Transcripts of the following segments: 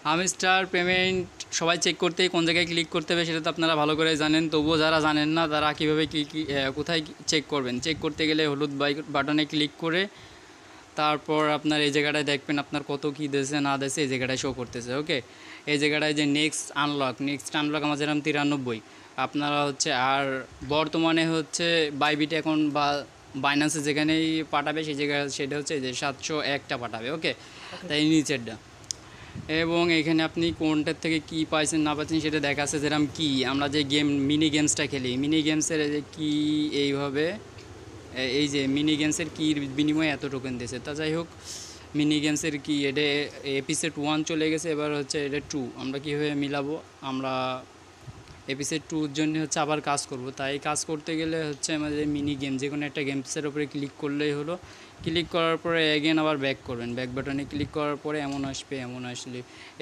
Hamster payment সবাই check করতে কোন জায়গায় ক্লিক করতে হবে সেটা তো আপনারা ভালো করে জানেন, তবুও যারা জানেন না তারা কীভাবে কোথায় চেক করবেন। চেক করতে গেলে হলুদ বাটনে ক্লিক করে তারপর আপনার এই জায়গাটায় দেখবেন আপনার কত কী দিয়েছে না দিয়েছে এই জায়গাটায় শো করতেছে। ওকে, এই জায়গাটায় যে নেক্সট আনলক আমার যেরকম 93, আপনারা হচ্ছে আর বর্তমানে হচ্ছে বাইবিট এখন বা বাইন্যান্সে যেখানেই পাঠাবে সেই জায়গায় সেটা হচ্ছে যে 701টা পাঠাবে। ওকে, তাই নিচেরটা। এবং এখানে আপনি কোনটার থেকে কি পাইছেন না পাচ্ছেন সেটা দেখাচ্ছে। যেরকম কি আমরা যে মিনি গেমসটা খেলি, মিনি গেমসের যে কি এইভাবে এই যে মিনি গেমসের কির বিনিময়ে এত টোকেন দিয়েছে। তা যাই হোক, মিনি গেমসের কি এটা এপিসোড 1 চলে গেছে, এবার হচ্ছে এটা 2 আমরা কীভাবে মিলাবো। আমরা এপিসোড 2-র জন্য হচ্ছে আবার কাজ করব। তাই কাজ করতে গেলে হচ্ছে আমাদের মিনি গেম যে কোনো একটা গেমসের উপরে ক্লিক করলেই হলো। ক্লিক করার পরে এগেন আবার ব্যাক করবেন, ব্যাক বাটনে ক্লিক করার পরে এমন আসলে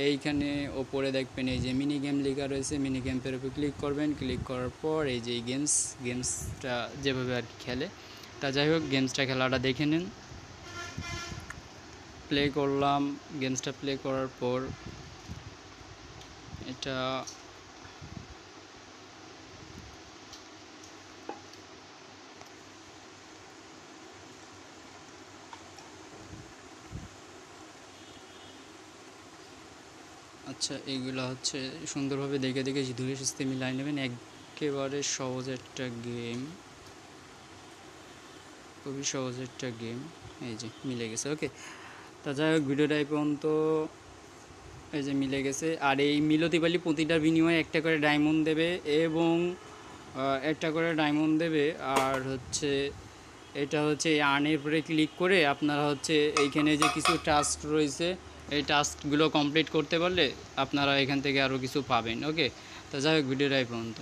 এইখানে ওপরে দেখবেন এই যে মিনি গেম লেখা রয়েছে, মিনি গেমসের উপরে ক্লিক করবেন। ক্লিক করার পর এই যে গেমসটা যেভাবে আর কি খেলে। তা যাই হোক, গেমসটা খেলাটা দেখে নিন। প্লে করলাম, গেমসটা প্লে করার পর এটা আচ্ছা, এইগুলো হচ্ছে সুন্দরভাবে দেখে দেখে ধীরে সুস্থে মিলাই নেবেন। একেবারে সহজ একটা গেম, খুবই সহজ একটা গেম। এই যে মিলে গেছে। ওকে, তা যাই হোক, ভিডিওটা এই পর্যন্ত। এই যে মিলে গেছে। আর এই মিলতি পালি প্রতিটার বিনিময়ে একটা করে ডায়মন্ড দেবে এবং একটা করে ডায়মন্ড দেবে। আর হচ্ছে এটা হচ্ছে এই আর্নের উপরে ক্লিক করে আপনারা হচ্ছে এইখানে যে কিছু টাস্ক রয়েছে এই টাস্কগুলো কমপ্লিট করতে পারলে আপনারা এখান থেকে আরও কিছু পাবেন। ওকে, তো যাই হোক, ভিডিওটা এই পর্যন্ত।